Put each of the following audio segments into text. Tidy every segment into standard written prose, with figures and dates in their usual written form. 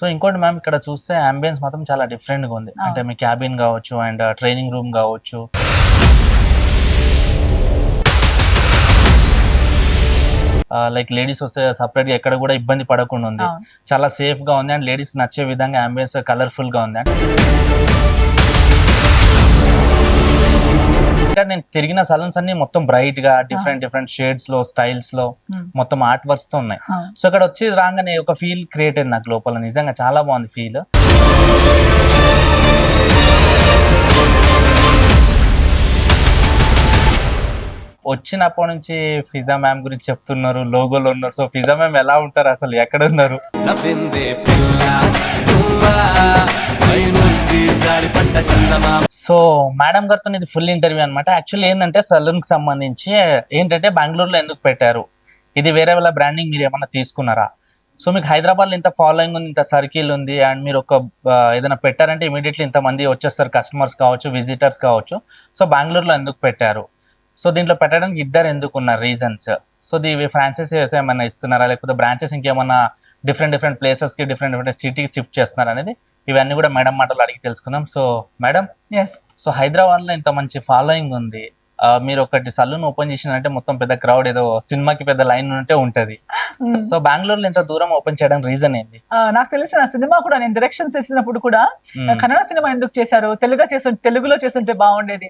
So ఇంకోటి ma'am ఇక్కడ చూస్తే అంబియన్స్ మాత్రం చాలా డిఫరెంట్‌గా ఉంది. అంటే మీ క్యాబిన్ గావచ్చు అండ్ ట్రైనింగ్ రూమ్ గావచ్చు. లైక్ లేడీస్ వస్తే సెపరేట్‌గా ఎక్కడ కూడా ఇబ్బంది పడకుండా ఉంది. చాలా సేఫ్‌గా ఉంది అండ్ లేడీస్‌కి నచ్చే విధంగా అంబియన్స్ కలర్‌ఫుల్‌గా ఉంది. ఇక్కడ నేను తిరిగిన సలూన్స్ అన్ని మొత్తం బ్రైట్‌గా డిఫరెంట్ షేడ్స్‌లో, స్టైల్స్‌లో మొత్తం ఆర్ట్ వర్క్స్‌తో ఉన్నాయి. సో ఇక్కడ వచ్చి రాగానే ఒక ఫీల్ క్రియేట్ అయింది నాకు లోపల. నిజంగా చాలా బాగుంది ఫీల్. వచ్చినప్పటి నుంచి ఫిజా మ్యామ్ గురించి చెప్తున్నారు, లోగోలో ఉన్నారు. సో ఫిజా మ్యామ్ ఎలా ఉంటారు, అసలు ఎక్కడ ఉన్నారు? సో మేడం గారితో ఇది ఫుల్ ఇంటర్వ్యూ అనమాట. యాక్చువల్లీ ఏంటంటే సలూన్ కి సంబంధించి ఏంటంటే బెంగళూరులో ఎందుకు పెట్టారు, ఇది వేరే వాళ్ళ బ్రాండింగ్ మీరు ఏమన్నా తీసుకున్నారా, సో మీకు హైదరాబాద్లో ఇంత ఫాలోయింగ్ ఉంది, ఇంత సర్కిల్ ఉంది అండ్ మీరు ఒక ఏదైనా పెట్టారంటే ఇమీడియట్లీ ఇంతమంది వచ్చేస్తారు, కస్టమర్స్ కావచ్చు, విజిటర్స్ కావచ్చు. సో బెంగళూరులో ఎందుకు పెట్టారు, సో దీంట్లో పెట్టడానికి ఇద్దరు ఎందుకున్నారు రీజన్స్, సో ఇవి ఫ్రాంచైజీస్ ఏమైనా ఇస్తున్నారా, లేకపోతే బ్రాంచెస్ ఇంకేమన్నా డిఫరెంట్ ప్లేసెస్కి డిఫరెంట్ సిటీకి షిఫ్ట్ చేస్తున్నారా అనేది ఇవన్నీ కూడా మేడం మాటలు అడిగి తెలుసుకుందాం. సో మేడం, సో హైదరాబాద్లో ఇంత మంచి ఫాలోయింగ్ ఉంది, మీరు ఒకటి సలూన్ ఓపెన్ చేసినంటే మొత్తం పెద్ద క్రౌడ్, ఏదో సినిమాకి పెద్ద లైన్ ఉంటే ఉంటది. సో బెంగళూరులో ఇంత దూరం ఓపెన్ చేయడం రీజన్ ఏంటి? నాకు తెలిసిన సినిమా కూడా నేను డైరెక్షన్ చేసినప్పుడు కూడా కన్నడ సినిమా ఎందుకు చేశారు, తెలుగులో చేస్తుంటే బాగుండేది.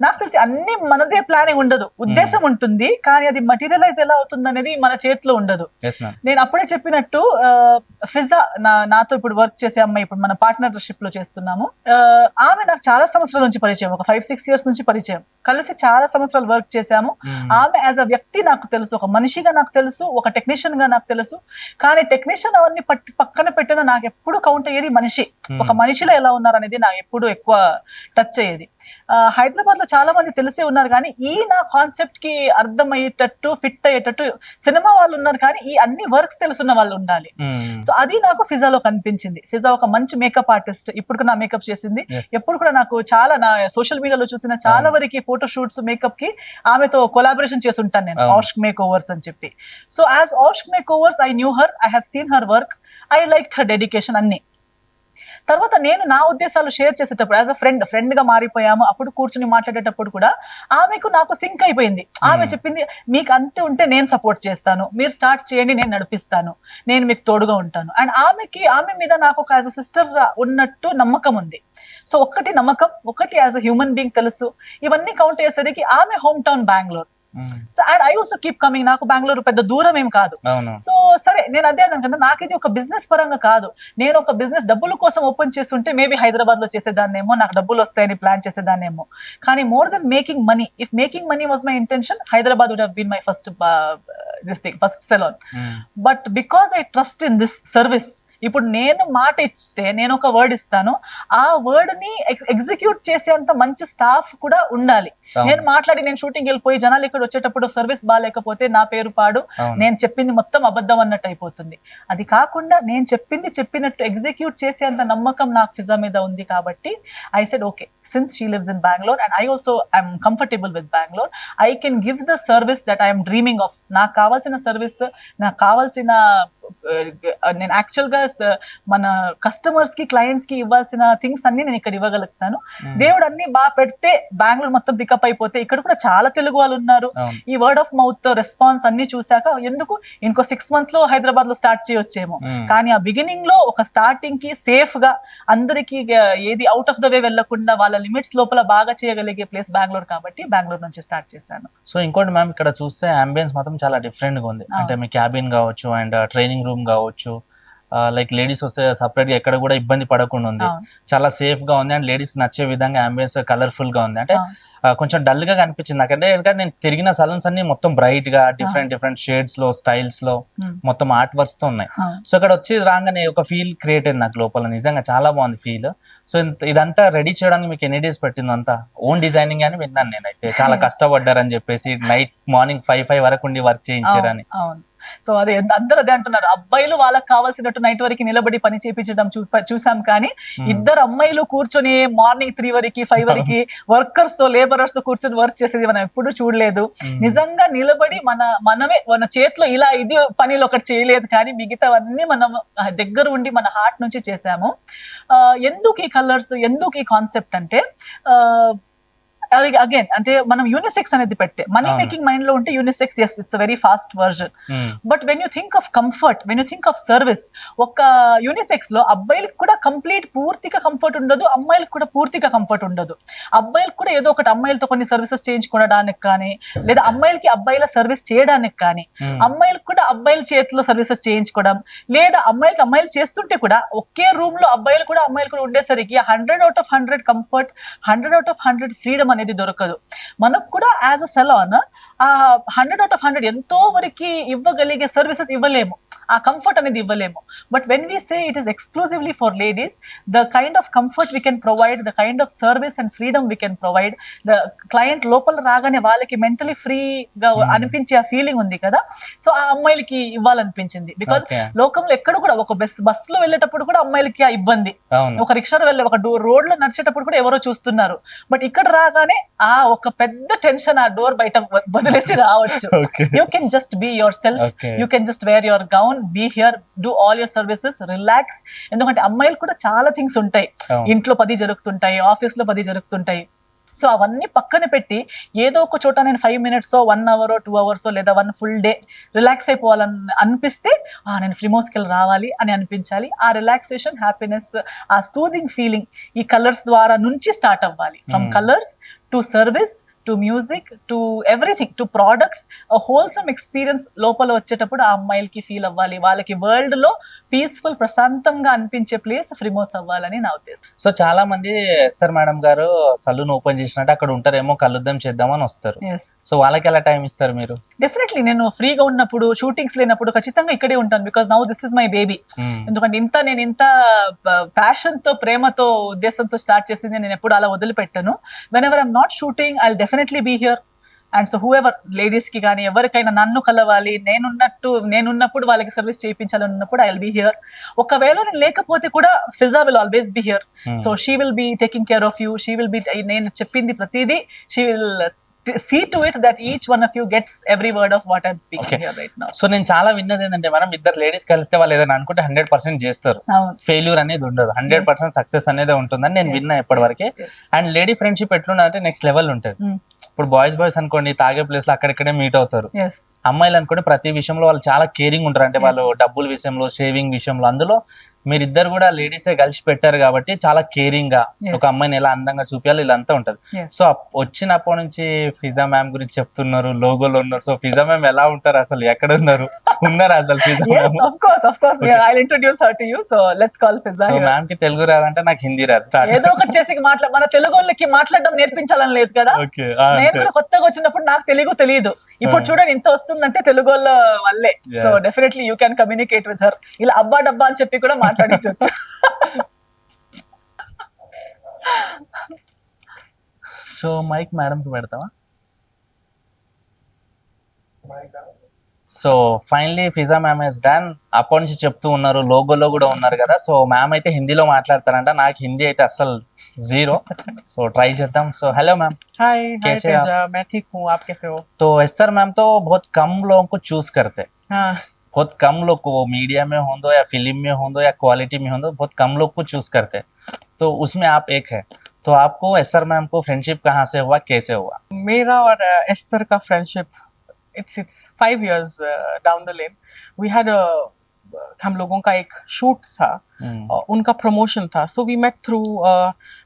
నాకు తెలిసి అన్ని మనదే ప్లానింగ్ ఉండదు, ఉద్దేశం ఉంటుంది, కానీ అది మటీరియలైజ్ ఎలా అవుతుంది అనేది మన చేతిలో ఉండదు. నేను అప్పుడే చెప్పినట్టు ఫిజా నాతో ఇప్పుడు వర్క్ చేసే అమ్మాయి, ఇప్పుడు మన పార్ట్నర్షిప్ లో చేస్తున్నాము. ఆమె నాకు చాలా సంవత్సరాల నుంచి పరిచయం, ఒక 5-6 years నుంచి పరిచయం, కలిసి చాలా సంవత్సరాలు వర్క్ చేశాము. ఆమె యాజ్ అ వ్యక్తి నాకు తెలుసు, ఒక మనిషిగా నాకు తెలుసు, ఒక టెక్నీషియన్ గా నాకు తెలుసు. కానీ టెక్నీషియన్ అవన్నీ పక్కన పెట్టిన నాకు ఎప్పుడు కౌంట్ అయ్యేది మనిషి, ఒక మనిషిలో ఎలా ఉన్నారు అనేది నాకు ఎప్పుడు ఎక్కువ టచ్ అయ్యేది. హైదరాబాద్ లో చాలా మంది తెలిసే ఉన్నారు, కానీ ఈ నా కాన్సెప్ట్ కి అర్థమయ్యేటట్టు, ఫిట్ అయ్యేటట్టు సినిమా వాళ్ళు ఉన్నారు, కానీ ఈ అన్ని వర్క్స్ తెలుసున్న వాళ్ళు ఉండాలి. సో అది నాకు ఫిజాలో కనిపించింది. ఫిజా ఒక మంచి మేకప్ ఆర్టిస్ట్, ఇప్పుడు నా మేకప్ చేసింది. ఎప్పుడు కూడా నాకు చాలా, నా సోషల్ మీడియాలో చూసిన చాలా వరకు ఫోటో షూట్స్ మేకప్ కి ఆమెతో కొలాబరేషన్ చేసి ఉంటాను నేను, ఆష్క్ మేక్ ఓవర్స్ అని చెప్పి. సో యాజ్ ఆష్క్ makeovers I knew her, I have seen her work, I like her dedication అన్ని. తర్వాత నేను నా ఉద్దేశాలు షేర్ చేసేటప్పుడు యాజ్ అ ఫ్రెండ్ గా మారిపోయాము. అప్పుడు కూర్చుని మాట్లాడేటప్పుడు కూడా ఆమెకు నాకు సింక్ అయిపోయింది. ఆమె చెప్పింది, మీకు అంతే ఉంటే నేను సపోర్ట్ చేస్తాను, మీరు స్టార్ట్ చేయండి, నేను నడిపిస్తాను, నేను మీకు తోడుగా ఉంటాను. అండ్ ఆమె మీద నాకు ఒక యాజ్ అ సిస్టర్ ఉన్నట్టు నమ్మకం ఉంది. సో ఒకటి నమ్మకం, ఒకటి యాజ్ అ హ్యూమన్ బీయింగ్ తెలుసు. ఇవన్నీ కౌంట్ అయ్యేసరికి ఆమె home town Bengaluru. So and I also keep coming, నాకు బెంగళూరు పెద్ద దూరం ఏం కాదు. సో సరే, నేను అదే అనుకుంటా, నాకు ఇది ఒక బిజినెస్ పరంగా కాదు, నేను ఒక బిజినెస్ డబ్బుల కోసం ఓపెన్ చేస్తుంటే మేబీ హైదరాబాద్ లో చేసేదాన్నేమో, నాకు డబ్బులు వస్తాయని ప్లాన్ చేసేదాన్నేమో. కానీ more than making money, if making money was my intention, Hyderabad would have been my first salon. But because I trust in this service, ఇప్పుడు నేను మాట ఇస్తే, నేను ఒక వర్డ్ ఇస్తాను, ఆ వర్డ్ ని ఎగ్జిక్యూట్ చేసేంత మంచి స్టాఫ్ కూడా ఉండాలి. నేను మాట్లాడి నేను షూటింగ్ వెళ్ళిపోయి జనాలు ఇక్కడ వచ్చేటప్పుడు సర్వీస్ బాగాలేకపోతే నా పేరు పాడు, నేను చెప్పింది మొత్తం అబద్ధం అన్నట్టు అయిపోతుంది. అది కాకుండా నేను చెప్పినట్టు ఎగ్జిక్యూట్ చేసేంత నమ్మకం నాకు ఫిజా మీద ఉంది. కాబట్టి I said okay, since she lives in Bengaluru and I also I'm comfortable with Bengaluru, I can give the service that I'm dreaming of. నాకు కావాల్సిన సర్వీస్, నాకు కావాల్సిన, నేను యాక్చువల్ గా మన కస్టమర్స్ కి, క్లయింట్స్ కి ఇవ్వాల్సిన థింగ్స్ అన్ని నేను ఇక్కడ ఇవ్వగలుగుతాను. దేవుడు అన్ని బాగా పెడితే బెంగళూరు మొత్తం పికప్ అయిపోతే, ఇక్కడ కూడా చాలా తెలుగు వాళ్ళు ఉన్నారు. ఈ వర్డ్ ఆఫ్ మౌత్ రెస్పాన్స్ అన్ని చూసాక ఎందుకు ఇంకో 6 months లో హైదరాబాద్ లో స్టార్ట్ చేయొచ్చేమో. కానీ ఆ బిగినింగ్ లో ఒక స్టార్టింగ్ కి సేఫ్ గా అందరికి ఏది అవుట్ ఆఫ్ ద వే వెళ్లకుండా వాళ్ళ లిమిట్స్ లోపల బాగా చేయగలిగే ప్లేస్ బెంగళూరు, కాబట్టి బెంగళూరు నుంచి స్టార్ట్ చేశాను. సో ఇంకోటి మ్యామ్, ఇక్కడ చూస్తే అంబియన్స్ మాత్రం చాలా డిఫరెంట్ గా ఉంది. అంటే మీ క్యాబిన్ కావచ్చు అండ్ ట్రైనింగ్ రూమ్ కావచ్చు, లైక్ లేడీస్ వస్తే సెపరేట్‌గా ఎక్కడ కూడా ఇబ్బంది పడకుండా ఉంది, చాలా సేఫ్ గా ఉంది అండ్ లేడీస్ నచ్చే విధంగా అంబియన్స్ కలర్ఫుల్ గా ఉంది. అంటే కొంచెం డల్ గా కనిపించింది నాకంటే, ఎందుకంటే నేను తిరిగిన సలూన్స్ అన్ని మొత్తం బ్రైట్ గా డిఫరెంట్ షేడ్స్ లో, స్టైల్స్ లో మొత్తం ఆర్ట్ వర్క్స్ తో ఉన్నాయి. సో ఇక్కడ వచ్చి రాగానే ఒక ఫీల్ క్రియేట్ అయింది నాకు లోపల. నిజంగా చాలా బాగుంది ఫీల్. సో ఇదంతా రెడీ చేయడానికి మీకు ఎన్ని డేస్ పట్టింది? అంతా ఓన్ డిజైనింగ్ అని విన్నాను నేనైతే, చాలా కష్టపడ్డారని చెప్పేసి, నైట్ మార్నింగ్ 5 వరకు ఉండి వర్క్ చేయించారని. సో అదే అందరూ అదే అంటున్నారు, అబ్బాయిలు వాళ్ళకి కావాల్సినట్టు నైట్ వరకు నిలబడి పని చేయించడం చూసాం, కానీ ఇద్దరు అమ్మాయిలు కూర్చొని మార్నింగ్ 3 వరకు 5 వరకు వర్కర్స్ తో లేబరర్స్ తో కూర్చొని వర్క్ చేసేది మనం ఎప్పుడు చూడలేదు. నిజంగా నిలబడి మనమే మన చేతిలో ఇలా ఇది పనిలో ఒకటి చేయలేదు, కానీ మిగతావన్నీ మనం దగ్గర ఉండి మన హార్ట్ నుంచి చేసాము. ఎందుకు ఈ కలర్స్, ఎందుకు ఈ కాన్సెప్ట్ అంటే అగైన్ అంటే మనం యూనిసెక్స్ అనేది పెడితే మనీ మేకింగ్ మైండ్ లో ఉంటే unisex, yes it's very fast version. But when you think of comfort, when you think of service, ఒక యూనిసెక్స్ లో అబ్బాయిలకు కూడా పూర్తిగా కంఫర్ట్ ఉండదు, అమ్మాయిలకు కూడా పూర్తిగా కంఫర్ట్ ఉండదు. అబ్బాయిలకు కూడా ఏదో ఒకటి అమ్మాయిలతో కొన్ని సర్వీసెస్ చేయించుకోవడానికి కానీ, లేదా అమ్మాయిలకి అబ్బాయిల సర్వీస్ చేయడానికి కానీ, అమ్మాయిలకు కూడా అబ్బాయిల చేతిలో సర్వీసెస్ చేయించుకోవడం, లేదా అమ్మాయిలు చేస్తుంటే కూడా ఒకే రూమ్ లో అబ్బాయిలు కూడా ఉండేసరికి 100/100 కంఫర్ట్, 100/100 ఫ్రీడమ్ అనేది దొరకదు. మనకు కూడా యాజ్ అ సెలాన్ ఆ 100/100 ఎంతో వరకు ఇవ్వగలిగే సర్వీసెస్ ఇవ్వలేము, ఆ కంఫర్ట్ అనేది ఇవ్వలేము. But when we say it is exclusively for ladies, the kind of comfort we can provide, the kind of service and freedom we can provide, the client లోపల రాగానే వాళ్ళకి మెంటలీ ఫ్రీగా అనిపించే ఆ ఫీలింగ్ ఉంది కదా, సో ఆ అమ్మాయిలకి ఇవ్వాలనిపించింది. బికాస్ లోకంలో ఎక్కడ కూడా ఒక బస్ లో వెళ్ళేటప్పుడు కూడా అమ్మాయిలకి ఆ ఇబ్బంది, ఒక రిక్షాలో వెళ్ళే, ఒక రోడ్ లో నడిచేటప్పుడు కూడా ఎవరో చూస్తున్నారు. బట్ ఇక్కడ రాగానే ఆ ఒక పెద్ద టెన్షన్, ఆ డోర్ బయట వదిలేసి రావచ్చు. You can just be yourself, you can just wear your gown, be here, do all your services, relax. ఎందుకంటే అమ్మాయిలు కూడా చాలా థింగ్స్ ఉంటాయి, ఇంట్లో 10 జరుగుతుంటాయి, ఆఫీస్ లో 10 జరుగుతుంటాయి. సో అవన్నీ పక్కన పెట్టి ఏదో ఒక చోట నేను 5 minutes 1 hour 2 hours లేదా 1 full day రిలాక్స్ అయిపోవాలని అనిపిస్తే నేను ఫ్రిమోస్కి వెళ్ళి రావాలి అని అనిపించాలి. ఆ రిలాక్సేషన్, హ్యాపీనెస్, ఆ సూదింగ్ ఫీలింగ్ ఈ కలర్స్ ద్వారా నుంచి స్టార్ట్ అవ్వాలి. From colours to service to music to everything to products, wholesome experience లోపల వచ్చేటప్పుడు ఆ అమ్మాయిలకి ఫీల్ అవ్వాలి, వాళ్ళకి వరల్డ్ లో పీస్ఫుల్ ప్రశాంతంగా అనిపించే ప్లేస్ ఫ్రిమోస్ అవ్వాలని నా ఉద్దేశం. సో చాలా మంది ఎస్తర్ మేడం గారు సలూన్ ఓపెన్ చేసినట్టు అక్కడ ఉంటారేమో, కలుద్దాం చేద్దామని వస్తారు. సో వాళ్ళకి ఎలా టైం ఇస్తారు మీరు? డెఫినెట్లీ నేను ఫ్రీగా ఉన్నప్పుడు, షూటింగ్స్ లేనప్పుడు ఖచ్చితంగా ఇక్కడే ఉంటాను. Because now this is my baby. ఎందుకంటే నేను ఇంత ప్యాషన్ తో, ప్రేమతో, ఉద్దేశంతో స్టార్ట్ చేసింది నేను ఎప్పుడు అలా వదిలిపెట్టాను. Whenever I'm not shooting I definitely be here. And so whoever, ladies కి కానీ ఎవరికైనా నన్ను కలవాలి, నేనున్నప్పుడు వాళ్ళకి సర్వీస్ చేయించాలని ఉన్నప్పుడు ఐ విల్ బీ హియర్. ఒకవేళ నేను లేకపోతే కూడా Fiza will always be here. So she will be taking care of you, she will be, నేను చెప్పింది ప్రతిదీ she will see to it that each one of you gets every word of what I'm speaking here right now. So నేను చాలా విన్నది ఏంటంటే, మనం ఇద్దరు ladies కలిస్తే వాళ్ళు ఏదైనా అనుకుంటే 100% చేస్తారు, ఫెయిల్యూర్ అనేది ఉండదు, 100% సక్సెస్ అనేది ఉంటుందని నేను విన్నా ఇప్పటి వరకే. అండ్ లేడీ ఫ్రెండ్షిప్ ఎట్లుందంటే నెక్స్ట్ లెవెల్ ఉంటుంది. ఇప్పుడు బాయ్స్ అనుకోండి, తాగే ప్లేస్ లో అక్కడిక్కడే మీట్ అవుతారు. అమ్మాయిలు అనుకోండి ప్రతి విషయంలో వాళ్ళు చాలా కేరింగ్ ఉంటారు, అంటే వాళ్ళు డబ్బుల విషయంలో, సేవింగ్ విషయంలో. అందులో మీరిద్దరు కూడా లేడీసే కలిసి పెట్టారు కాబట్టి చాలా కేరింగ్ గా ఒక అమ్మాయిని ఎలా అందంగా చూపించాలి ఇలా అంతా ఉంటది. సో వచ్చినప్పటి నుంచి ఫిజా మ్యామ్ గురించి చెప్తున్నారు, లోగోలో ఉన్నారు. సో ఫిజా మ్యామ్ ఎలా ఉంటారు అసలు, ఎక్కడ ఉన్నారు అసలు Fiza ma'am? Of course I'll introduce her to you. So let's call Fiza. So ma'am కి తెలుగు రాదంటే నాకు హిందీ రాదు. ఏదో ఒకటి చేసి మన తెలుగు వాళ్ళకి మాట్లాడడం నేర్పించాలని లేదు కదా. నేను కూడా కొత్తగా వచ్చినప్పుడు నాకు తెలుగు తెలియదు, ఇప్పుడు చూడండి ఇంత వస్తుందంటే తెలుగు వాళ్ళ వల్లే. So definitely you can communicate with her. ఇలా అబ్బా డబ్బా అని చెప్పి కూడా మాట్లాడించవచ్చు. సో మైక్ మేడం కి పెడతావా? So finally Fiza ma'am is done. అప్పటి నుంచి చెప్తూ ఉన్నారు, లోగోలో కూడా ఉన్నారు కదా. సో మ్యామ్ అయితే హిందీలో మాట్లాడతారంట, నాకు హిందీ అయితే అస్సలు జీरो. సో ట్రై చేద్దాం. So hello ma'am. हाय कैसे तेजा, मैं ठीक हूँ, आप कैसे हो? तो एस्तर मैम तो बहुत कम लोगों को चूज करते, हाँ बहुत कम लोग को, वो मीडिया में हो दो या फिल्म में हो दो या क्वालिटी में हो दो, बहुत कम लोग को चूज करते, तो उसमें आप एक है. तो आपको एस्तर मैम को फ्रेंडशिप कहाँ से हुआ, कैसे हुआ? मेरा और एस्तर का friendship it's 5 years down the lane. We had हम लोगों का एक शूट था, उनका प्रमोशन था. So we met through a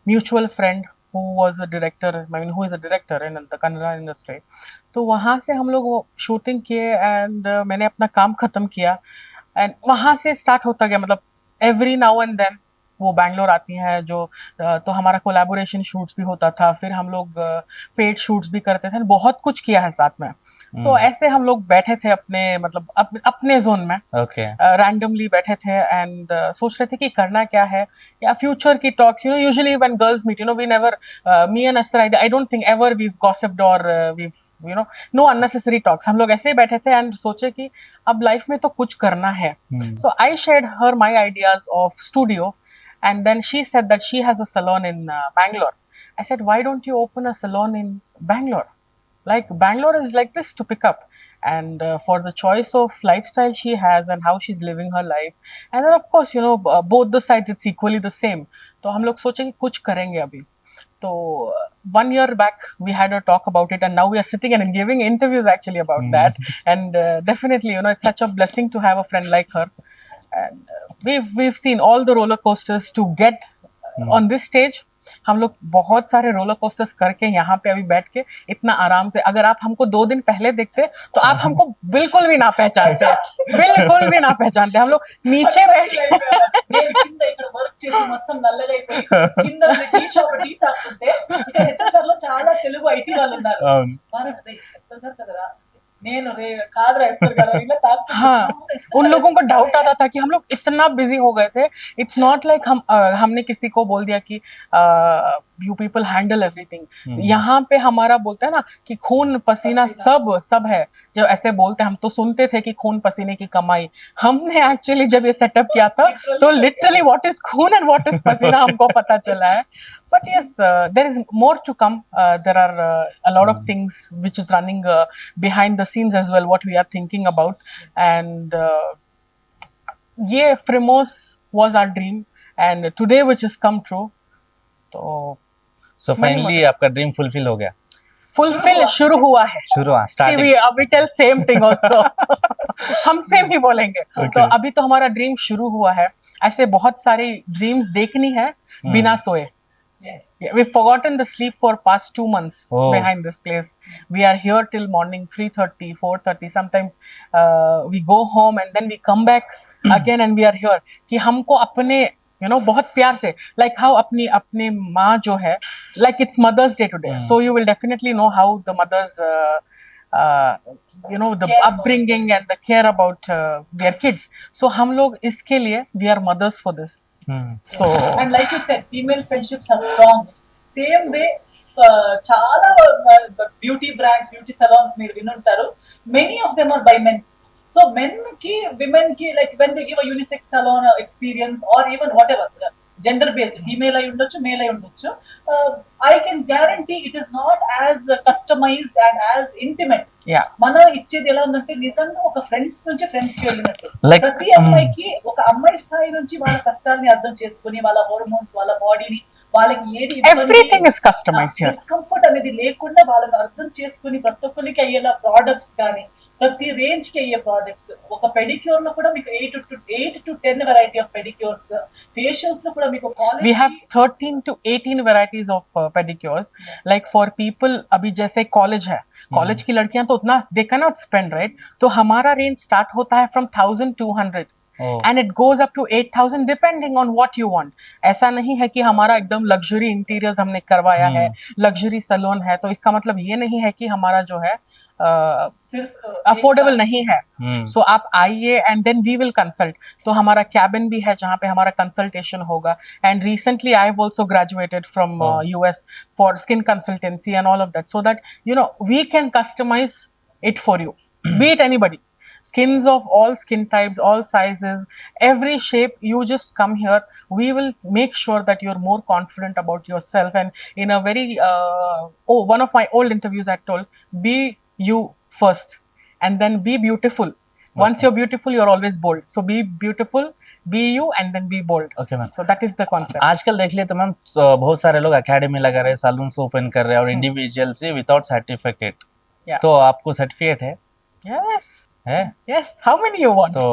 mutual friend who was a director, I mean who is a director in the Kannada industry. तो वहाँ से हम लोग शूटिंग किए and मैंने अपना काम खत्म किया and वहाँ से स्टार्ट होता गया. मतलब every now and then वो बैंगलोर आती हैं जो तो हमारा कोलैबोरेशन शूट्स भी होता था, फिर हम लोग पेड शूट्स भी करते थे, बहुत कुछ किया है साथ में. So ऐसे हम लोग बैठे थे अपने मतलब अपने जोन में ओके रैंडमली बैठे थे एंड सोच रहे थे कि करना क्या है या फ्यूचर की talks usually when girls meet we never me and अस्तर I don't think ever we gossiped और वी नो अननेसेसरी टॉक्स हम लोग ऐसे ही बैठे थे एंड सोचे कि अब लाइफ में तो कुछ करना है so I shared her my ideas of studio and then she said that she has a salon in Bangalore. I said, why don't you open a salon in Bangalore? Like Bangalore is like this to pick up, and for the choice of lifestyle she has and how she's living her life, and then of course both the sides it's equally the same. तो हम लोग सोचे कि कुछ करेंगे अभी. So 1 year back we had a talk about it, and now we are sitting and giving interviews actually about that. And definitely it's such a blessing to have a friend like her. And we've seen all the roller coasters to get on this stage. हम लोग बहुत सारे roller coasters करके यहाँ पे अभी बैठ के इतना आराम से अगर आप हमको 2 दिन पहले देखते तो आप हमको बिल्कुल भी ना पहचानते बिल्कुल भी ना पहचानते हम लोग नीचे నేను కింద ఇక్కడ వర్క్ చేసి మొత్తం నల్లగా అయిపోయి కింద టీ షాప్ టీ తాకుంటే ఇక్కడ హెచ్ఎస్ఆర్ లో చాలా తెలుగు ఐటీ వాళ్ళు ఉన్నారు కదరా నేను కాదురా ఎస్తారు కదా ఇలా తాకు हाँ उन लोगों को डाउट आता था कि हम लोग इतना बिजी हो गए थे इट्स नॉट लाइक हमने किसी को बोल दिया कि यू पीपल हैंडल एवरीथिंग यहाँ पे हमारा बोलता है ना कि खून पसीना सब है जो ऐसे बोलते हैं हम तो सुनते थे कि खून पसीने की कमाई हमने एक्चुअली जब ये सेटअप किया था तो लिटरली व्हाट इज खून एंड व्हाट इज पसीना हमको पता चला है but yes there is more to come there are a lot of things which is running behind the scenes as well what we are thinking about and yeah Fremos was our dream and today which has come true so finally आपका dream fulfil हो गया fulfil शुरू हुआ है starting we tell same thing also हम same ही बोलेंगे तो अभी तो हमारा ड्रीम शुरू हुआ है ऐसे बहुत सारी ड्रीम्स देखनी है बिना सोए Yes. Yeah, we've forgotten the sleep for past 2 months Oh. behind this place. We are here till morning 3:30, 4:30. Sometimes we go home and then we come back again and we are here. कि हमको अपने बहुत प्यार से like how अपनी माँ जो है like it's Mother's Day today. So you will definitely know how the mothers the upbringing and the care about their kids. So हम लोग इसके लिए we are mothers for this. So and like you said female friendships are strong same way చాలా beauty brands beauty సలాన్స్ మీరు వినుంటారు many of them are by men so men ki women ki like when they give a unisex salon experience or even whatever gender based female ayi undochu male ayi undochu I can guarantee it is not as customized and as intimate మనం ఇచ్చేది ఎలా ఉందంటే నిజంగా ఒక friends నుంచి friends కి వెళ్ళినట్టు ప్రతి అమ్మాయికి ఒక అమ్మాయి స్థాయి నుంచి వాళ్ళ కష్టాన్ని అర్థం చేసుకుని వాళ్ళ హార్మోన్స్ వాళ్ళ బాడీని వాళ్ళకి ఏది ఎవ్రీథింగ్ ఇస్ కస్టమైజ్డ్ డిస్కంఫర్ట్ అనేది లేకుండా వాళ్ళని అర్థం చేసుకుని ప్రతి ఒక్కరికి అయ్యేలా ప్రోడక్ట్స్ కానీ ప్రతి రేంజ్ కి అయ్యే ప్రోడక్ట్స్ ఒక పెడిక్యూర్ లో కూడా మీకు 8 to 10 variety of pedicures facials లో కూడా మీకు we have 13 to 18 varieties of pedicures like for people अभी जैसे कॉलेज है कॉलेज की लड़कियां तो उतना they cannot spend right तो हमारा रेंज स्टार्ट होता है from 1200 and it goes up to 8000 depending on what you want ऐसा नहीं है कि हमारा एकदम लग्जरी इंटीरियर्स हमने करवाया है लग्जरी सैलून है तो इसका मतलब ये नहीं है कि हमारा जो है सिर्फ अफोर्डेबल नहीं है सो आप आइए and then we will consult तो हमारा कैबिन भी है जहाँ पे हमारा कंसल्टेशन होगा and recently I have also graduated from US for skin consultancy and all of that so that we can customize it for you be it anybody skins of all skin types all sizes every shape you just come here we will make sure that you're more confident about yourself and in a very one of my old interviews I told be you first and then be beautiful once you're beautiful you're always bold so be beautiful be you and then be bold okay ma'am so that is the concept आजकल देख लिए तो ma'am बहुत सारे लोग academy लगा रहे हैं सैलून्स ओपन कर रहे हैं और इंडिविजुअल से विदाउट सर्टिफिकेट तो आपको सर्टिफिकेट है yes है yes how many you want तो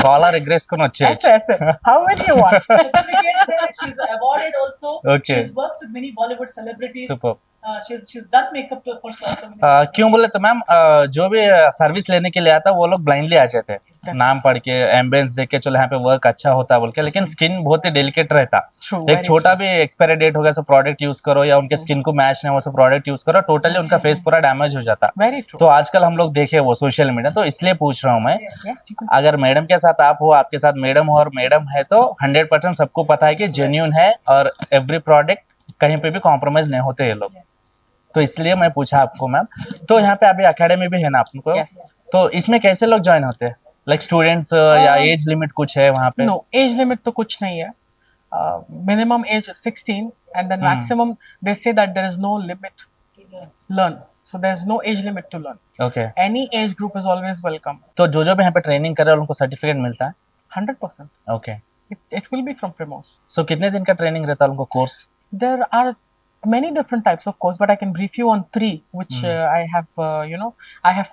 कॉलर एग्रेस को नच्चे ऐसे how many you want certificates she's awarded also Okay. she's worked with many Bollywood celebrities Superb. she's done makeup for so many क्यों बोले तो मैम जो भी सर्विस लेने के लिए आता वो लोग ब्लाइंडली आ जाते हैं, नाम पढ़ के एम्बियंस देख के चलो यहाँ पे वर्क अच्छा होता है बोल के, लेकिन स्किन बहुत ही डेलिकेट रहता। True, एक very छोटा true. भी एक्सपायरी डेट हो गया, सो प्रोडक्ट यूज करो या उनके स्किन को मैच नहीं हो सो प्रोडक्ट यूज करो, टोटली उनका फेस पूरा डैमेज हो जाता। Very true. तो आजकल हम लोग देखे वो सोशल मीडिया, तो इसलिए पूछ रहा हूँ मैं, Yes, you can. अगर मैडम के साथ आप हो, आपके साथ मैडम हो और मैडम है तो 100% सबको पता है कि जेन्यून है और एवरी प्रोडक्ट कहीं पे भी कॉम्प्रोमाइज नहीं होते ये लोग, तो इसलिए मैं पूछा आपको मैम। तो यहाँ पे अभी एकेडमी भी है ना आपको? Yes. तो इसमें कैसे लोग ज्वाइन होते हैं, लाइक स्टूडेंट्स या एज लिमिट कुछ है वहाँ पे? No, age limit तो कुछ नहीं है. Minimum age is 16 and then maximum they say that there is no limit learn. So there is no age limit to learn. Okay, Any age group is always welcome. तो जो भी यहाँ पे training कर रहे हैं उनको सर्टिफिकेट मिलता है? 100%. Okay, It will be from Primos. सो कितने दिन का ट्रेनिंग रहता है उनको course? There are many different types of course, but I can brief you on three, which I have,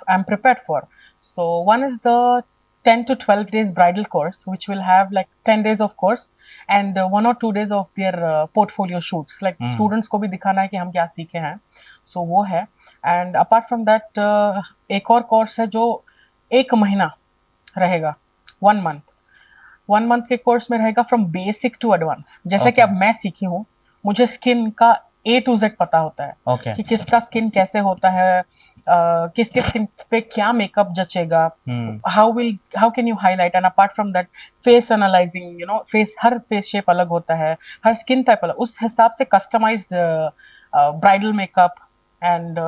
I'm prepared for. So one is the 10 to 12 days bridal course, which will have like 10 days of course and 1 or 2 days of their portfolio shoots. Like students को भी दिखाना है कि हम क्या सीखे हैं. So वो है. And apart from that, एक और course है जो 1 महीना रहेगा, 1 month. 1 month के कोर्स में रहेगा फ्रॉम बेसिक टू एडवांस. जैसे कि अब मैं सीखी हूँ, मुझे स्किन का A to Z पता होता है ओके, कि किसका स्किन कैसे होता है, किसके स्किन पे क्या मेकअप जचेगा, how can you highlight, and apart from that face analysing, face, हर फेस शेप अलग होता है, हर स्किन टाइप अलग, उस हिसाब से customized bridal makeup and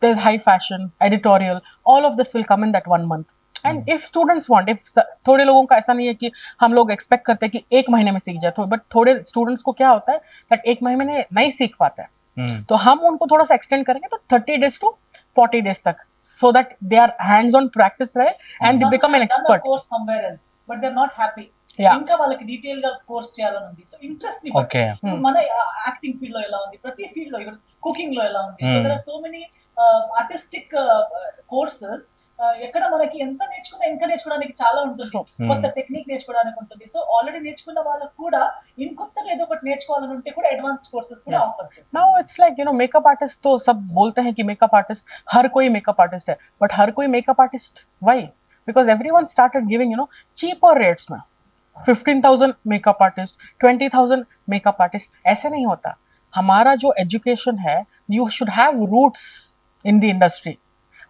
there's high fashion, editorial, all of this will come in that 1 month. And if students want, थोड़े लोगों का ऐसा नहीं है कि हम लोग एक्सपेक्ट करते हैं कि 1 महीने में सीख जाए, बट थोड़े स्टूडेंट्स को क्या होता है that 1 महीने में नहीं सीख पाते हैं, तो हम उनको थोड़ा सा एक्सटेंड करेंगे तो 30 days to 40 days तक, so that they are hands on practice रहे and they become an expert. course somewhere else but they're not happy. Yeah. ఇంకా వాళ్ళకి డీటెయిల్ గా కోర్స్ చేయాలని ఉంది. సో ఇంట్రెస్ట్ ని ఓకే, మన యాక్టింగ్ ఫీల్డ్ లో ఎలా ఉంది, ప్రతి ఫీల్డ్ లో, ఇప్పుడు కుకింగ్ లో ఎలా ఉంది. So there are so many artistic courses. ఎక్కడ మనకి ఎంత నేర్చుకున్నా ఇంకా నేర్చుకోవడానికి చాలా ఉంటుంది, కొత్త టెక్నిక్ నేర్చుకోవడానికి ఉంటుంది. సో ఆల్రెడీ నేర్చుకున్న వాళ్ళకి కూడా ఇంకొత్తగా ఏదో ఒకటి నేర్చుకోవాలని ఉంటే కూడా అడ్వాన్స్డ్ కోర్సెస్ కూడా ఆఫర్ చేస్తారు. Now it's like, makeup artist तो सब बोलते हैं कि मेकअप आर्टिस्ट, हर कोई मेकअप आर्टिस्ट है, बट हर कोई makeup artist why? Because everyone started giving, cheaper rates में 15,000 मेकअप आर्टिस्ट, 20,000 मेकअप आर्टिस्ट, ऐसे नहीं होता. हमारा जो एजुकेशन है, you should have roots in the industry.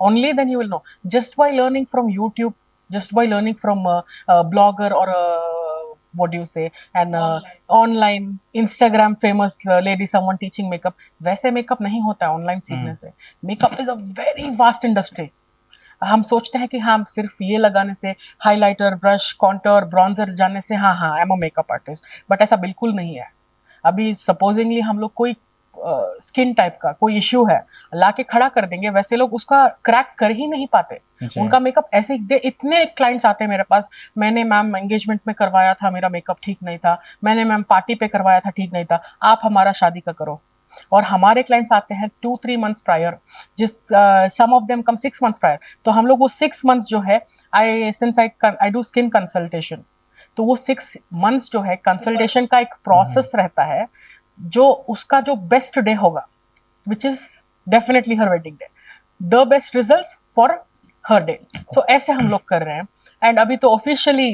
Only then you will know. Just by learning from YouTube, just by learning from a blogger or what do you say, and online Instagram famous lady, someone teaching makeup, वैसे makeup नहीं होता है online सीखने से. Makeup is a very vast industry. हम सोचते हैं कि हाँ सिर्फ ये लगाने से, हाइलाइटर, ब्रश, कॉन्टोर, ब्रॉन्जर जाने से हाँ I am a makeup artist, but ऐसा बिल्कुल नहीं है. अभी सपोजिंगली हम लोग कोई स्किन टाइप का कोई इश्यू है लाके खड़ा कर देंगे, वैसे लोग उसका क्रैक कर ही नहीं पाते. उनका मेकअप ऐसे इतने क्लाइंट्स आते हैं मेरे पास, मैंने मैम एंगेजमेंट में करवाया था, मेरा मेकअप ठीक नहीं था, मैंने मैम पार्टी पे करवाया था, ठीक नहीं था, आप हमारा शादी का करो. और हमारे क्लाइंट्स आते हैं 2-3 months प्रायर, जिस some of them come 6 months prior. तो हम लोग वो 6 months जो है, आई डू स्किन कंसल्टेशन, तो वो 6 months जो है कंसल्टेशन का एक प्रोसेस रहता है, जो उसका जो बेस्ट डे होगा, which is definitely her wedding day, the best results for her day. So ऐसे हम लोग कर रहे हैं. एंड अभी तो officially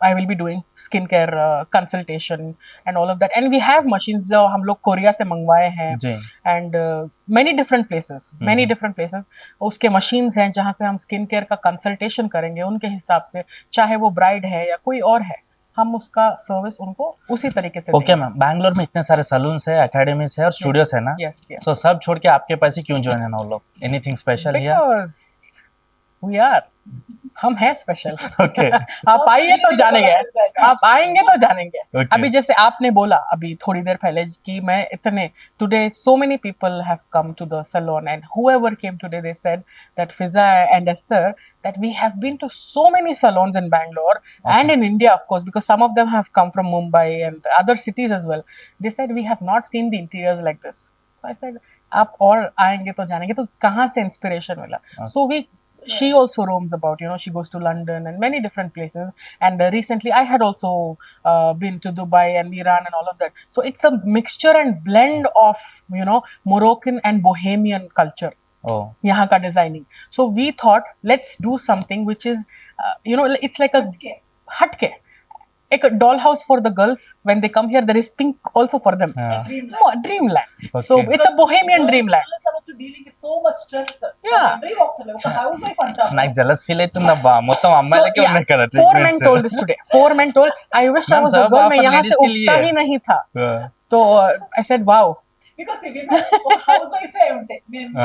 I will be doing skin care consultation and all of that. And we have machines जो हम लोग कोरिया से मंगवाए हैं, एंड मेनी डिफरेंट प्लेसेस उसके मशीन्स हैं जहाँ से हम स्किन केयर का कंसल्टेशन करेंगे उनके हिसाब से, चाहे वो ब्राइड है या कोई और है, हम उसका सर्विस उनको उसी तरीके से. ओके मैम, बैंगलोर में इतने सारे सलून्स है, एकेडमीज है और स्टूडियोज है ना? यस. सो सब छोड़ के आपके पास ही क्यों ज्वाइन है ना वो लोग? एनीथिंग स्पेशल है? बिकॉज़ वी आर, हम हैं स्पेशल. ओके, आप आइए तो जानेंगे, आप आएंगे तो जानेंगे. Okay. अभी जैसे आपने बोला अभी थोड़ी देर पहले कि मैं इतने, today so many people have come to the salon and whoever came today they said that Fiza and Esther that we have been to so many salons in Bangalore and in India of course, because some of them have come from Mumbai and other cities as well. They said we have not seen the interiors like this. So I said आप और आएंगे तो जानेंगे. तो कहाँ से inspiration मिला? So we she also roams about, you know, she goes to London and many different places. And recently I had also been to Dubai and Iran and all of that. So it's a mixture and blend of, you know, Moroccan and Bohemian culture. ఓ यहाँ का designing. So we thought, let's do something which is, you know, it's like a hatke. Like a dollhouse for the girls. When they come here, there is pink also for them. Oh, dreamland. So Okay. it's a bohemian dreamland. Girls are also dealing with so much stress. Yeah. Every walks of life. ఒక house wife అంటాం. నాకు jealous feel అవుతుందబ్బా మొత్తం So, అమ్మాయిలకే yeah, ఉన్నాయి కదా 4 men told this today. 4 men told, I wish I Ma'am, was a सब girl. आप मैं यहाँ ladies से के लिए उठता है। ही नहीं था. Yeah. So I said, wow. Because see, women ఒక house wife ఏ ఉంటాయి.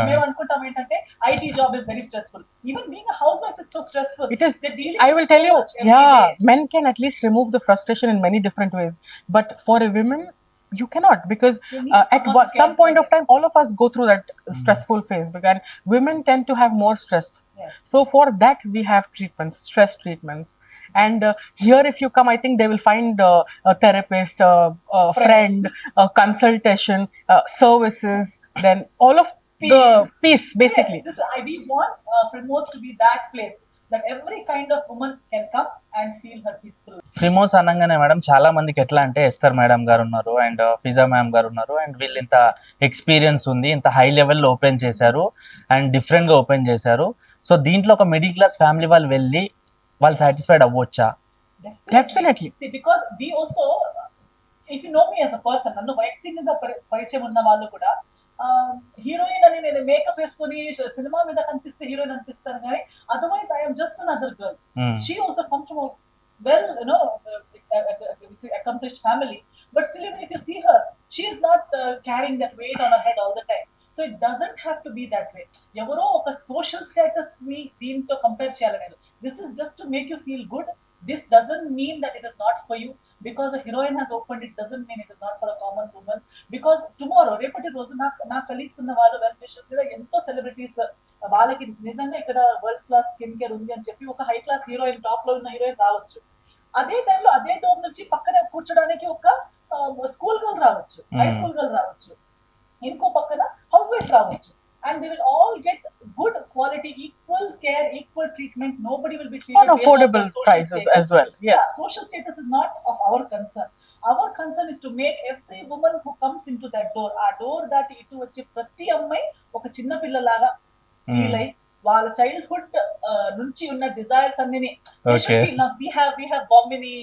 మేము అనుకుంటాం ఏంటంటే IT job is very stressful. Even being a housewife is so stressful. It is. They're dealing I with will so tell you, much every yeah, day. men can at least remove the frustration in many different ways. But for a woman, you cannot, because You need at someone who some cares point for of time, all of us go through that stressful phase, because women tend to have more stress. Yes. So for that, we have treatments, stress treatments. And here, if you come, I think they will find a therapist, a friend, a consultation, services, then all of the peace, basically. Yes, we want Primrose to be that place that every kind of woman can come and feel her peaceful. ప్రిమోస్ అనగానే madam చాలా మందికి ఎట్లా అంటే Esther madam గారు ఉన్నారు and Fiza ma'am గారు ఉన్నారు and వీళ్ళు ఇంత ఎక్స్పీరియన్స్ ఉంది ఇంత హై లెవెల్లో ఓపెన్ చేశారు అండ్ డిఫరెంట్గా ఓపెన్ చేశారు సో దీంట్లో ఒక మిడిల్ క్లాస్ ఫ్యామిలీ వాళ్ళు వెళ్ళి వాళ్ళు satisfied అవ్వచ్చా Definitely. See, because we also, if you know me as a person, నన్ను వైయక్తికంగా పరిచయం ఉన్న వాళ్ళు కూడా హీరోయిన్ అని నేను మేకప్ వేసుకొని సినిమా మీద కనిపిస్తే హీరోయిన్ అనిపిస్తాను కానీ otherwise I'm just another girl she also comes from well accomplished family, but still even if you see her, she is not carrying that weight on her head all the time. So it doesn't have to be that way. ఎవరో ఒక social status ని దీంతో compare చేయాలనేది. This is just to make you feel good. This doesn't mean that it is not for you. Because a heroine has opened, it doesn't mean it is not for a common woman. Because tomorrow, రేపటి రోజు నా colleagues ఉన్న వాళ్ళు well wishes మీద ఎంతో celebrities వాళ్ళకి నిజంగా ఇక్కడ వరల్డ్ క్లాస్ స్కిన్ కేర్ ఉంది అని చెప్పి ఒక హై క్లాస్ హీరోయిన్ టాప్ లో ఉన్న హీరోయిన్ రావచ్చు. అదే టైంలో అదే డోర్ నుంచి పక్కన కూర్చోడానికి ఒక స్కూల్ గర్ల్ రావచ్చు, హై స్కూల్ గర్ల్ రావచ్చు, ఇంకో పక్కన హౌస్ వైఫ్ రావచ్చు. And they will all get good quality, equal care, equal treatment. Nobody will be treated On affordable prices as well. Yes. Yeah, social status is not of our concern. Our concern is to make every woman who comes into that door, ఆ door దాటి ఇటు వచ్చే ప్రతి అమ్మాయి ఒక చిన్న పిల్లలాగా feel అయ్యి వాళ్ళ చైల్డ్హుడ్ నుంచి ఉన్న డిజైర్స్ అన్ని we have Bombini,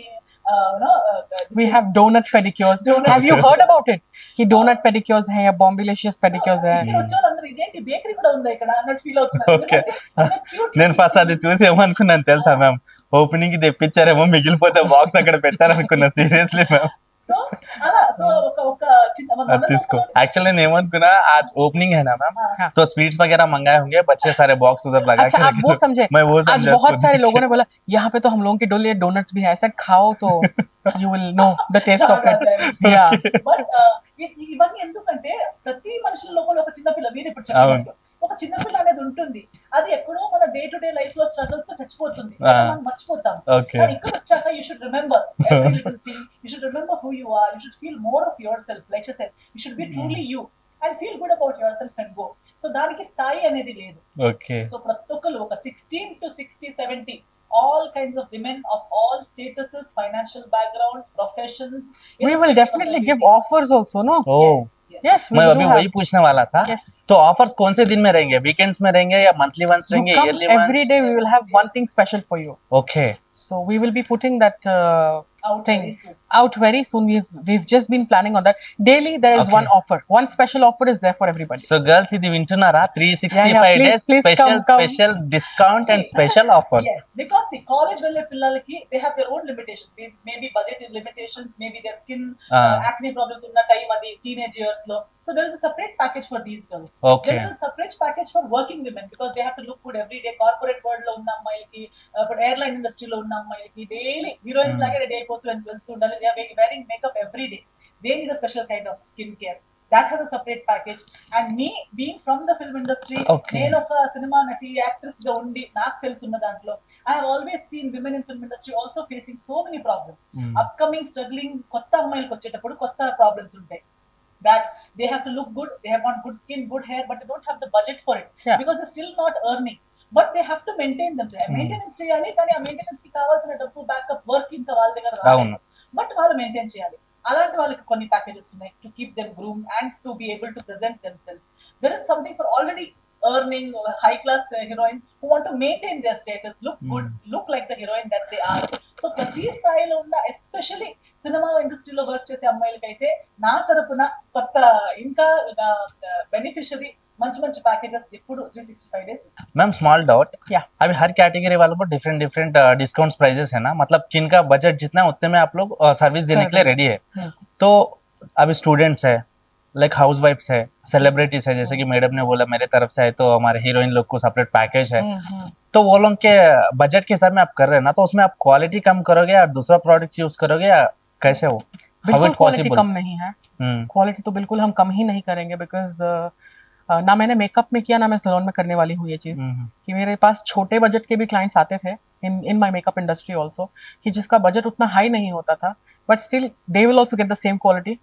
we have donut pedicures. Have you heard about it? Ki donut pedicures hai ya Bombilicious pedicures hai. ఇక్కడ వచ్చే వాళ్ళందరూ ఇదేంటి బేకరీ కూడా ఉందా ఇక్కడ అన్నట్టు ఫీల్ అవుతున్నారు. Okay. ఎందుకంటే cute నేను ఫస్ట్ అది చూసి ఏమనుకున్నాను తెలుసా మ్యామ్ ఓపెనింగ్ కి తెప్పించారేమో మిగిలిపోతే బాక్స్ అక్కడ పెట్టారనుకున్నా సీరియస్లీ మ్యామ్ సో అలా సో ఒక చిన్న అది తీసుకో एक्चुअली నేను ఏమనుకున్నా आज ओपनिंग है ना मैम हाँ. तो स्वीट्स वगैरह मंगाए होंगे बच्चे सारे बॉक्स उधर लगा अच्छा, के आप वो समझे? मैं वो आज समझा बहुत उसको सारे देख लोगों के। ने बोला यहाँ पे तो हम लोगों की डोली डोनट भी है. I said खाओ तो you will know the taste of it. Yeah. But ఇవన్నీ ఎందుకంటే ప్రతి మనుషుల లోపల ఒక చిన్న పిల్ల మీరు ఇప్పుడు చెప్పినట్లు ఒక చిన్న పిల్ల అనేది ఉంటుంది. అది ఎక్కడో మన డే టు డే లైఫ్ లో స్ట్రగుల్స్ తో చచ్చిపోతుంది, మనం మర్చిపోతాం. Okay. కానీ ఇక్కడ వచ్చాక you should remember every little thing, you should remember who you are, you should feel more of yourself. Like I said, you should be truly you and feel good about yourself and go. So దానికి స్థాయి అనేది లేదు. Okay so ప్రతి ఒక్కరు ఒక 16 to 60, 70 all kinds of women of all statuses, financial backgrounds, professions. We will definitely give offers also, no? oh Yes, we मैं do अभी have. वही पूछने वाला था. Yes. तो ऑफर्स कौन से दिन में रहेंगे, वीकेंड्स में रहेंगे या मंथली वंस You रहेंगे, come yearly every day, we will have one thing special for you. Okay. So we will be putting that Out thing very soon. out very soon. We've just been planning on that. Daily there is Okay. one offer. One special offer is there for everybody. So girls ఇది వింటున్నారా 365 Yeah, please, days come. special discount and special offers. Yes, because see, college వెళ్ళే పిల్లలకి they have their own limitations. Maybe budget limitations, maybe their skin acne problems ఉన్న time అది teenage years లో. So there is a separate package for these girls. Okay. There is a separate package for working women because they have to look good every day. Corporate world లో ఉన్న అమ్మాయిలకి, airline industry లో ఉన్న అమ్మాయిలకి daily heroines లాగే ready అయిపోతూ వెళ్తూ ఉండాలి. They are wearing makeup every day. They need a special kind of skin care. That has a separate package. And me being from the film industry, Okay. నేను ఒక cinema నటి actress గా ఉండి నాకు తెలుసున్న దాంట్లో I have always seen women in film industry also facing so many problems. Upcoming struggling కొత్త అమ్మాయిలకు వచ్చేటప్పుడు కొత్త ప్రాబ్లమ్స్ ఉంటాయి. That they have to look good, they have want good skin, good hair, but they don't have the budget for it. Yeah. Because they're still not earning. But they have to maintain them Hmm. Maintenance చేయాలి, కానీ ఆ maintenance కి కావాల్సిన డబ్బు backup work ఇంకా వాళ్ళ దగ్గర అవును. బట్ వాళ్ళు మెయింటైన్ చేయాలి. అలాంటి వాళ్ళకి కొన్ని ప్యాకేజెస్ ఉన్నాయి to keep them groom and to be able to present them self. There is something for already earning high class heroines who want to maintain their status, look good, look like the heroine that they are. So ప్రతి స్థాయిలో ఉన్న especially cinema ఇండస్ట్రీలో work చేసే అమ్మాయిలకైతే నా తరపున కొత్త ఇంకా beneficiary మంచి మంచి ప్యాకేజెస్ ఎప్పుడు 365 days. Ma'am small doubt, Yeah. अभी हर कैटेगरी वालों को डिफरेंट डिफरेंट डिस्काउंट्स प्राइजेस है ना, मतलब किनका बजट जितना है उतने में आप लोग सर्विस देने के लिए रेडी है. तो अभी स्टूडेंट्स है, लाइक हाउस वाइफ्स है, सेलिब्रिटीज है, जैसे कि मैडम ने बोला मेरे तरफ से है तो हमारे हीरोइन लोग को सेपरेट पैकेज है. तो वो लोग के बजट के हिसाब में आप कर रहे हैं ना, तो उसमें आप क्वालिटी कम करोगे या दूसरा प्रोडक्ट यूज करोगे या कैसे हो? How बिल्कुल it क्वालिटी possible? कम नहीं है. हम्म, क्वालिटी तो बिल्कुल हम कम ही नहीं करेंगे, बिकॉज ना मैंने मेकअप में किया, ना मैं सैलून में करने वाली हूँ ये चीज. हम्म, कि मेरे पास छोटे बजट के भी क्लाइंट्स आते थे in my makeup industry also, कि जिसका बजट उतना हाई नहीं होता था, but still they will also get the same quality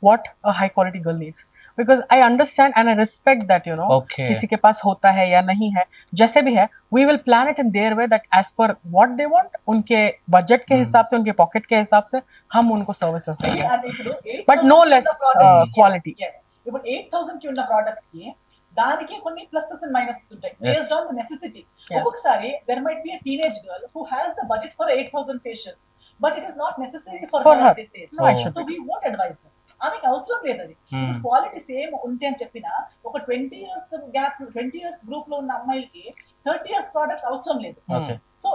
what a high quality girl needs, because I understand and I respect that, you know, Okay. किसी के पास होता है या नहीं है, जैसे भी है, we will plan it in their way that as per what they want, उनके बजट के हिसाब से, उनके पॉकेट के हिसाब से हम उनको सर्विसेज देंगे, And ఇప్పుడు but no less quality. Yes. ఇప్పుడు 8,000 కి ఉన్న ప్రోడక్ట్ కి దానికి కొన్ని ప్లసెస్ అండ్ మైనసెస్ ఉంటాయి Yes. Based on the necessity. Yes. ఒక్కొక్కసారి there might be a teenage girl who has the budget for 8,000 facial, but it is not necessary for For her her. This age. No, I should so we won't advise, ఆమెకి అవసరం లేదు అది. Hmm. Quality same ఉంటే అని చెప్పినా ఒక 20 years gap, 20 years group లో ఉన్న అమ్మాయిలకి 30 years ప్రోడక్ట్స్ అవసరం లేదు. Okay. So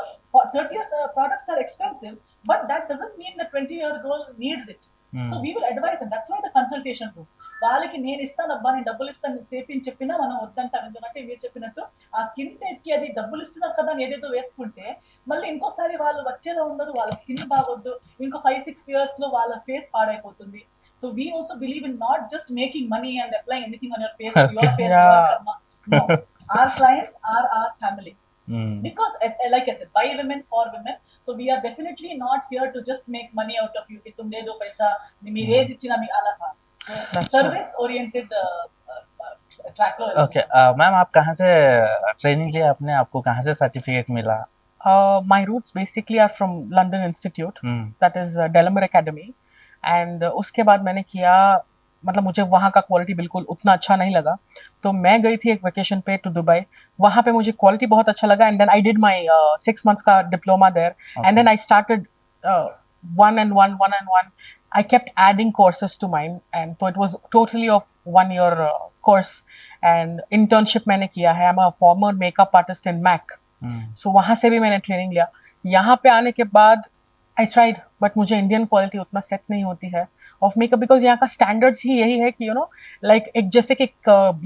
30 years products are expensive, but that doesn't mean the 20-year girl needs it. Hmm. So we will advise them. That's why the consultation room. వాళ్ళకి నేను ఇస్తాను అబ్బా, నేను డబ్బులు ఇస్తాను చెప్పి చెప్పినా మనం వద్దంటాం. ఎందుకంటే మీరు చెప్పినట్టు ఆ స్కిన్ టైప్ కి అది డబ్బులు ఇస్తున్నారు కదా అని ఏదేదో వేసుకుంటే మళ్ళీ ఇంకోసారి వాళ్ళు వచ్చేలా ఉండదు, వాళ్ళ స్కిన్ బాగొద్దు, ఇంకో 5-6 years లో వాళ్ళ ఫేస్ పాడైపోతుంది. So we also believe in not just making money and applying anything on your face. Your face, Yeah. no. Our clients are our family. Hmm. Because like I said, by women for women, so we are definitely not here to just make money out of you ki tum de do paisa mere edi ichina mi ala ka. So That's service oriented track lo okay ma'am, आप कहाँ से training लिया आपने, आपको कहाँ से certificate मिला? My roots basically are from London Institute, hmm, that is Delamere Academy, and उसके बाद मैंने किया, मतलब मुझे वहाँ का क्वालिटी बिल्कुल उतना अच्छा नहीं लगा, तो मैं गई थी एक वेकेशन पे टू दुबई. वहाँ पे मुझे क्वालिटी बहुत अच्छा लगा, and then I did my 6 months का diploma there, and then I started one and one. I kept adding courses to mine, and so it was totally of 1 year course, and internship मैंने किया है. I'm a former makeup artist in MAC. हम्म, सो वहाँ से भी मैंने training लिया. यहाँ पे आने के बाद आई ट्राइड, बट मुझे इंडियन क्वालिटी उतना सेट नहीं होती है ऑफ मेकअप, बिकॉज यहाँ का स्टैंडर्ड्स ही यही है कि यू नो, लाइक एक जैसे कि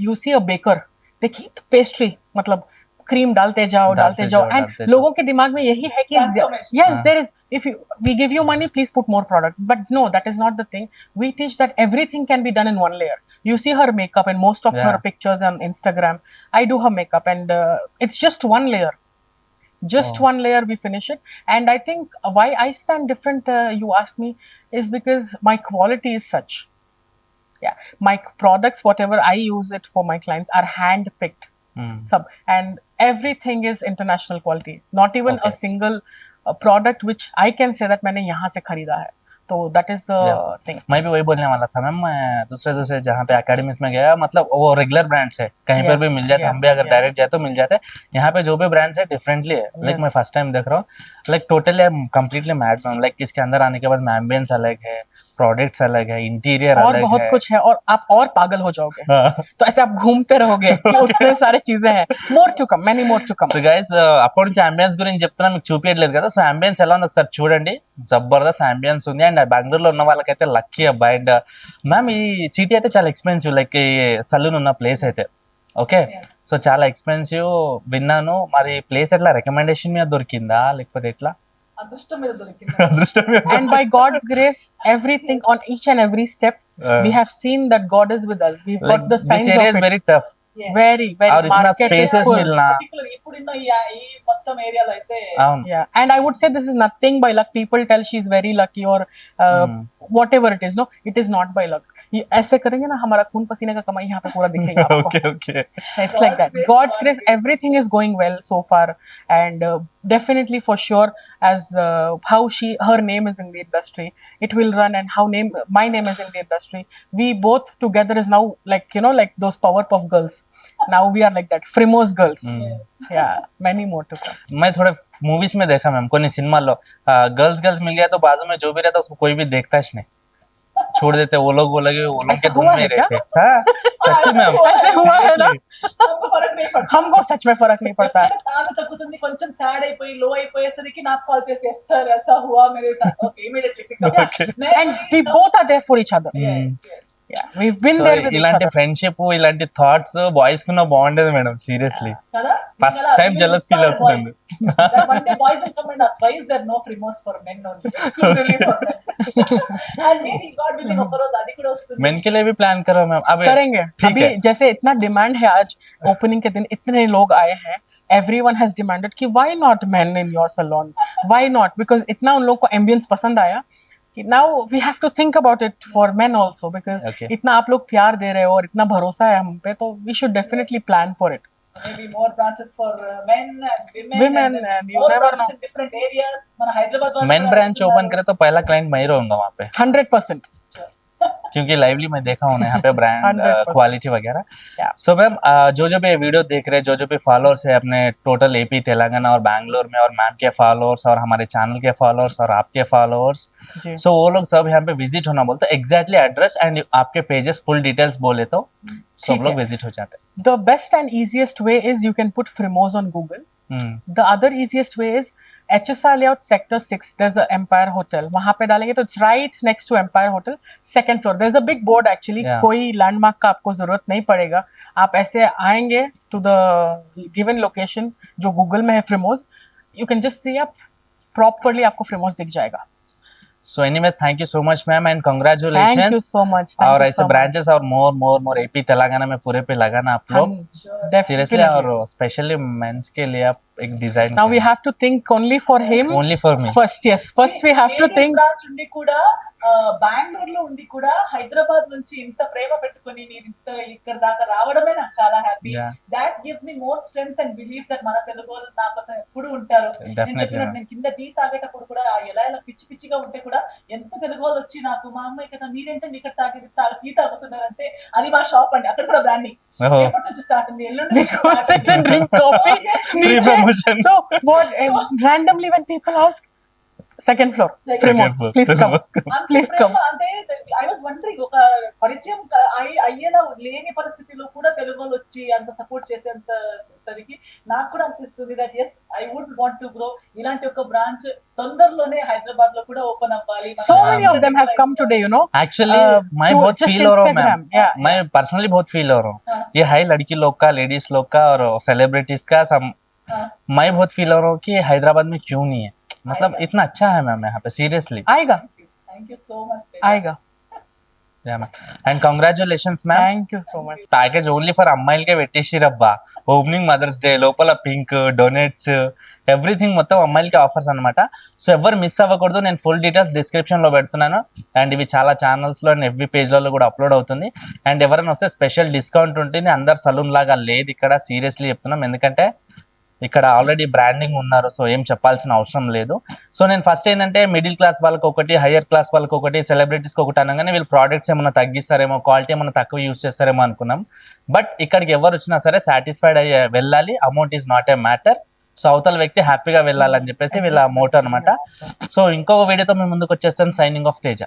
you see a baker, they keep pastry, मतलब क्रीम डालते जाओ, एंड लोगों के दिमाग में यही है कि Transformation. yes, हाँ. there is, if you we give you money, please put more product, but no, that is not the thing. We teach that everything can be done in one layer. You see her makeup and most of Yeah. her pictures on Instagram. I do her makeup, and it's just one layer. Just Oh. one layer, we finish it. And I think why I stand different, you asked me, is because my quality is such. Yeah, my products, whatever I use it for my clients, are hand picked. Hmm, And everything is international quality. Not even Okay. a single product which I can say that मैंने यहाँ से खरीदा है. तो that is the Yeah. thing. मैं भी वही बोलने वाला था मैम. मैं दूसरे जहाँ पे एकेडमीज में गया, मतलब वो रेगुलर ब्रांड्स है, कहीं पर Yes, भी मिल जाते, yes, हम भी अगर yes. डायरेक्ट जाए तो मिल जाते हैं. यहाँ पे जो भी ब्रांड्स है डिफरेंटली है. Like Yes. मैं फर्स्ट टाइम देख रहा हूँ, like totally completely mad ma'am. Like इसके अंदर आने के बाद एम्बियंस अलग है, प्रोडक्ट्स अलग है, इंटीरियर और अलग बहुत है. कुछ है, और आप और पागल हो जाओगे. हाँ. तो ऐसे आप घूमते रहोगे कि उतने सारे चीजें हैं. More to come, many more to come. So guys, అప్పటి నుంచి అంబియన్స్ గురించి చెప్తున్నా, మీకు చూపించట్లేదు కదా. సో అంబియన్స్ ఎలా ఉంది ఒకసారి చూడండి, జబర్దస్త్ అంబియన్స్ ఉంది. అండ్ బెంగళూరులో ఉన్న వాళ్ళకైతే లక్కీ అబ్బాయి. అండ్ మ్యామ్, ఈ సిటీ అయితే చాలా ఎక్స్పెన్సివ్, లైక్ ఈ సలూన్ ఉన్న ప్లేస్ అయితే. ఓకే, సో చాలా ఎక్స్పెన్సివ్ విన్నాను. మరి ప్లేస్ ఎట్లా రికమెండేషన్ మీద దొరికిందా లేకపోతే ఎట్లా? అదృష్టం మీద దొరికింది. అదృష్టం మీద. And by God's grace, everything on each and every step, we have seen that God is with us. We've like got the this signs area of is it. very tough. Yes. Very और इतना market is spaces full. मिलना. Particular ఇప్పుడున్న ఈ మొత్తం ఏరియాలో అయితే అవును. Yeah, and I would say this is nothing by luck. People tell she's very lucky or Hmm. whatever it is. No, it is not by luck. ये ऐसे करेंगे ना, हमारा खून पसीने का कमाई यहाँ पे पूरा दिखेगा आपको. Okay okay It's like that. God's grace, everything is going well so far, and definitely for sure, as how her name is in the industry, it will run, and how my name is in the industry. We both together is now like, you know, like those Powerpuff Girls. Now we are like that, Frimos girls. Yeah, many more to come. मैं थोड़े movies में देखा ma'am కొన్ని సినిమాల్లో girls girls मिल गया तो बाजू में जो भी रहता उसको कोई भी देखता ही नहीं, छोड़ देते वो लोग के ऐसा धुन हुआ में है ही क्या? रहते. हाँ, सच्ची मैम ऐसे हुआ है ना? हमको फरक नहीं पड़ता. हमको सच में फर्क नहीं पड़ता है. ఆమె తగ్గుతుంది, కొంచెం సాడ్ అయిపోయి లో అయిపోయేసరికి నాకు కాల్ చేసి ఎస్తర్ ऐसा हुआ मेरे साथ. Okay, immediately pick up. Okay. And we both are there for each other. Yeah, we've been So, there with each ఇలాంటి other. ఫ్రెండ్షిప్ ఇలాంటి థాట్స్ బాయ్స్ కున్న బాగుండేది మేడం, సీరియస్లీ కదా. ఫస్ట్ టైం జెలస్ ఫీల్ అవుతున్నాను. One day boys will come and ask, why is there no Frimos for men only? Exclusively for men. And maybe God willing ఒక రోజు అది కూడా వస్తుంది. मेन के लिए भी प्लान करो मैम. अब करेंगे. ठीक अभी है. जैसे इतना डिमांड है, आज ओपनिंग के दिन इतने लोग आए हैं, everyone has demanded कि why not men in your salon, why not, because इतना उन लोग को ambience पसंद आया कि now we have to think about it for men also, because Okay. इतना आप लोग प्यार दे रहे हो और इतना भरोसा है हम पे, तो we should definitely plan for it. Maybe more branches for men and Women, then and you more never branches know. in different areas. మన హైదరాబాద్ వాళ్ళు मेन కూడా ब्रांच ओपन అడుగుతున్నారు. करे तो पहला क्लाइंट मैं ही रहूंगा वहाँ पे, 100%. क्योंकि लाइवली मैं देखा हूँ ना यहाँ पे ब्रांड 100%. क्वालिटी वगैरह. Yeah. सो मैम जो भी वीडियो देख रहे हैं, जो भी फॉलोअर्स है अपने टोटल एपी तेलंगाना और बैंगलोर में, और मैम के फॉलोअर्स और हमारे चैनल के फॉलोअर्स और आपके फॉलोअर्स, जी. सो वो लोग सब यहाँ पे विजिट होना बोलते, एग्जैक्टली एड्रेस एंड आपके पेजेस फुल डिटेल्स बोले तो सब ठीक लोग है. विजिट हो जाते The best and easiest way is you can put Frimos on Google. हैं. The other easiest way is HSR Layout Sector 6. There's the Empire Hotel. वहाँ पे डालेंगे तो it's right next to Empire Hotel, second floor. There's a big board actually. Yeah. कोई landmark का आपको जरूरत नहीं पड़ेगा. आप ऐसे आएंगे to the given location जो Google में है Frimos. You can just see up properly, आपको Frimos दिख जाएगा. So anyways thank you so much ma'am and Thank you congratulations. so much. Thank और you ऐसे so ब्रांचेस और मोर एपी तेलंगाना में पूरे पे लगाना आप much. लोग सीरियसली, Definitely. और स्पेशली मेंस के लिए आप एक design Now we have to think only for him. Only for me. First, yes. First we have to Ladies think. branch ఉండి కూడా బెంగళూరులో ఉండి కూడా హైదరాబాద్ నుంచి ఇంత ప్రేమ పెట్టుకొని మీరు ఇంత ఇక్కడ దాకా రావడమే నాకు చాలా happy. Yeah. That give me more strength and believe that మన తెలుగు వాళ్ళు నా కోసం ఎప్పుడు ఉంటారు. నేను Definitely, చెప్పినట్టు ma'am. నేను కింద టీ తాగేటప్పుడు కూడా ఎలా పిచ్చి పిచ్చిగా ఉంటే కూడా ఎంత తెలుగు వాళ్ళు వచ్చి నాకు, మా అమ్మాయి కదా మీరేంటంటే ఇక్కడ టీ తాగుతున్నారంటే అది మా షాప్ అండి, అక్కడ కూడా బ్రాండింగ్ ఓహో. ఎప్పటి నుంచి స్టార్ట్ అండి, ఎల్లుండి We go sit and drink coffee. Free नीचे. promotion. So what? Randomly when people ask, second floor, Second Frimos, floor, please come, Frimos. please come. అంటే ఐ వాస్ వండరింగ్, ఒక పరిచయం అయ్యేలా లేని పరిస్థితిలో కూడా తెలుగు వాళ్ళు వచ్చి అంత సపోర్ట్ చేసేంత తరికి నాకు కూడా అనిపిస్తుంది that as I would want to grow. ఇలాంటి ఒక బ్రాంచ్ తొందరలోనే హైదరాబాద్ లో కూడా ఓపెన్ అవ్వాలి. So many of them have come today, you know. Actually मैं through बहुत just फील हो रहा हूँ Instagram, मैम. yeah. मैं पर्सनली बहुत फील हो रहा हूँ. हाँ. ये है लड़की लोग का, लेडीज लोग का और सेलिब्रिटीज का सब. हाँ. मैं बहुत फील हो रहा हूँ कि हैदराबाद में क्यों नहीं है, मतलब आएगा. इतना अच्छा है मैम यहाँ पे सीरियसली. आएगा, థ్యాంక్ యూ సో మచ్. आएगा. And congratulations ma'am. Thank you so much. Package only for అమ్మాయిలకే పెట్టేసిరబ్బా. ఓపెనింగ్ మదర్స్ డే లోపల పింక్ డొనేట్స్ ఎవ్రీథింగ్ మొత్తం అమ్మాయిలకి ఆఫర్స్ అన్నమాట. సో ఎవరు మిస్ అవ్వకూడదు. నేను ఫుల్ డీటెయిల్స్ డిస్క్రిప్షన్ లో పెడుతున్నాను, అండ్ ఇవి చాలా ఛానల్స్ లో అండ్ ఎవ్రీ పేజ్లలో కూడా అప్లోడ్ అవుతుంది. అండ్ ఎవరైనా వస్తే స్పెషల్ డిస్కౌంట్ ఉంటుంది. అందరు సలూన్ లాగా లేదు ఇక్కడ, సీరియస్లీ చెప్తున్నాం, ఎందుకంటే ఇక్కడ ఆల్రెడీ బ్రాండింగ్ ఉన్నారు, సో ఏం చెప్పాల్సిన అవసరం లేదు. సో నేను ఫస్ట్ ఏంటంటే మిడిల్ క్లాస్ వాళ్ళకి ఒకటి, హయ్యర్ క్లాస్ వాళ్ళకి ఒకటి, సెలబ్రిటీస్కి ఒకటి అనగానే వీళ్ళు ప్రోడక్ట్స్ ఏమైనా తగ్గిస్తారేమో, క్వాలిటీ ఏమైనా తక్కువ యూస్ చేస్తారేమో అనుకున్నాం. బట్ ఇక్కడికి ఎవరు వచ్చినా సరే సాటిస్ఫైడ్ అయ్యే వెళ్ళాలి. Amount is not a matter. So అవతల వ్యక్తి హ్యాపీగా వెళ్ళాలని చెప్పేసి వీళ్ళ మోటో అనమాట. సో ఇంకొక వీడియోతో మేము ముందుకు వచ్చేస్తాను. Signing off Teja.